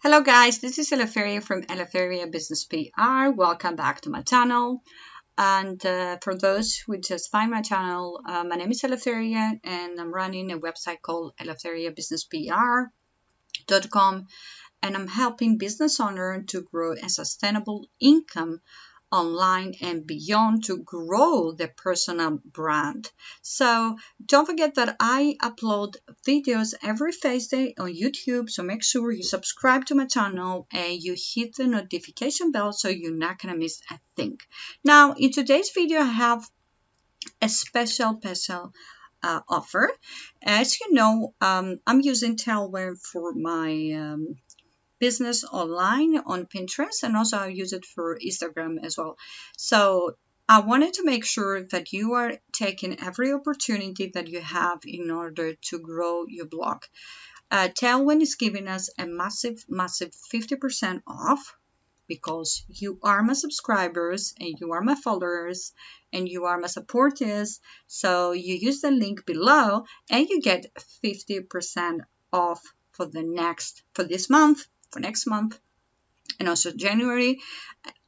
Hello guys, this is Eleftheria from Eleftheria Business PR. Welcome back to my channel. And for those who just find my channel, my name is Eleftheria and I'm running a website called eleftheriabusinesspr.com, and I'm helping business owners to grow a sustainable income online and beyond to grow their personal brand. So don't forget that I upload videos every Thursday on YouTube, so make sure you subscribe to my channel and you hit the notification bell so you're not gonna miss a thing. Now in today's video I have a special offer. As you know, I'm using Tailwind for my business online on Pinterest, and also I use it for Instagram as well. So I wanted to make sure that you are taking every opportunity that you have in order to grow your blog. Tailwind is giving us a massive 50% off because you are my subscribers and you are my followers and you are my supporters. So you use the link below and you get 50% off for this month, for next month, and also January.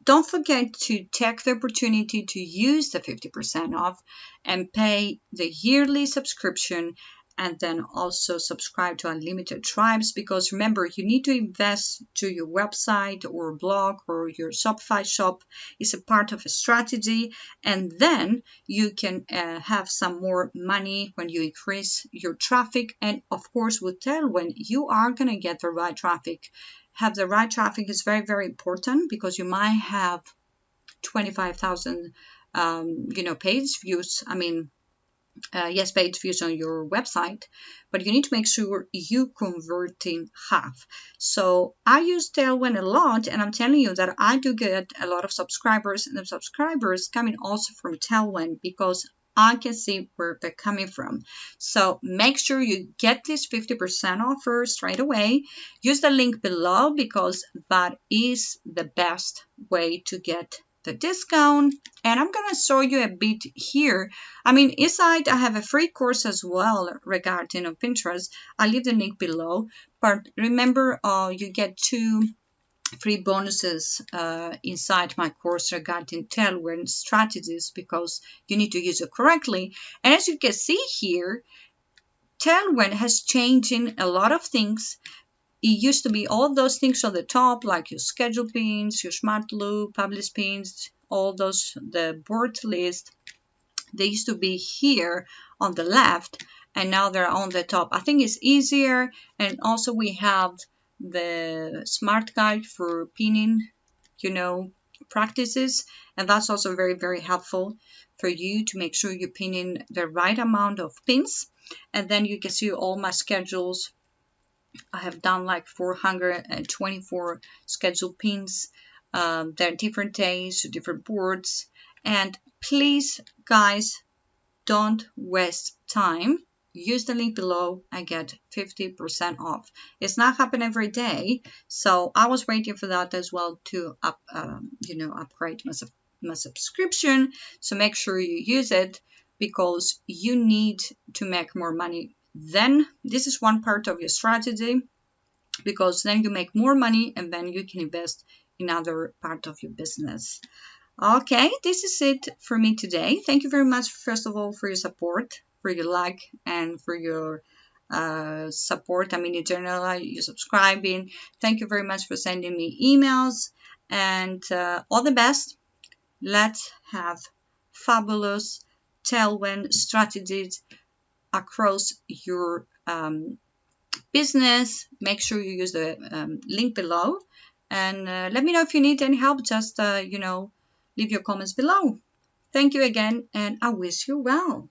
Don't forget to take the opportunity to use the 50% off and pay the yearly subscription, and then also subscribe to Unlimited Tribes, because remember, you need to invest to your website or blog or your Shopify shop. It's a part of a strategy, and then you can have some more money when you increase your traffic. And of course, with Tailwind, you are going to get the right traffic. Have the right traffic is very, very important, because you might have 25,000 page views. Page views on your website, but you need to make sure you converting half. So I use Tailwind a lot, and I'm telling you that I do get a lot of subscribers, and the subscribers coming also from Tailwind because I can see where they're coming from. So make sure you get this 50% offer straight away. Use the link below because that is the best way to get the discount. And I'm going to show you a bit here. Inside I have a free course as well regarding on Pinterest. I'll leave the link below. But remember, you get 2 free bonuses inside my course regarding Tailwind strategies, because you need to use it correctly. And as you can see here, Tailwind has changing a lot of things. It used to be all those things on the top, like your schedule pins, your smart loop, publish pins, all those, the board list. They used to be here on the left, and now they're on the top. I think it's easier. And also we have the smart guide for pinning, practices. And that's also very, very helpful for you to make sure you're pinning the right amount of pins. And then you can see all my schedules. I have done like 424 schedule pins. There are different days, different boards. And please, guys, don't waste time. Use the link below and get 50% off. It's not happening every day, so I was waiting for that as well to upgrade my subscription. So make sure you use it, because you need to make more money. Then this is one part of your strategy, because then you make more money and then you can invest in other part of your business. Okay, this is it for me today. Thank you very much, first of all, for your support, for your like, and for your support. In general, you're subscribing. Thank you very much for sending me emails, and all the best. Let's have fabulous Tailwind strategies across your business. Make sure you use the link below, and let me know if you need any help. Just leave your comments below. Thank you again, and I wish you well.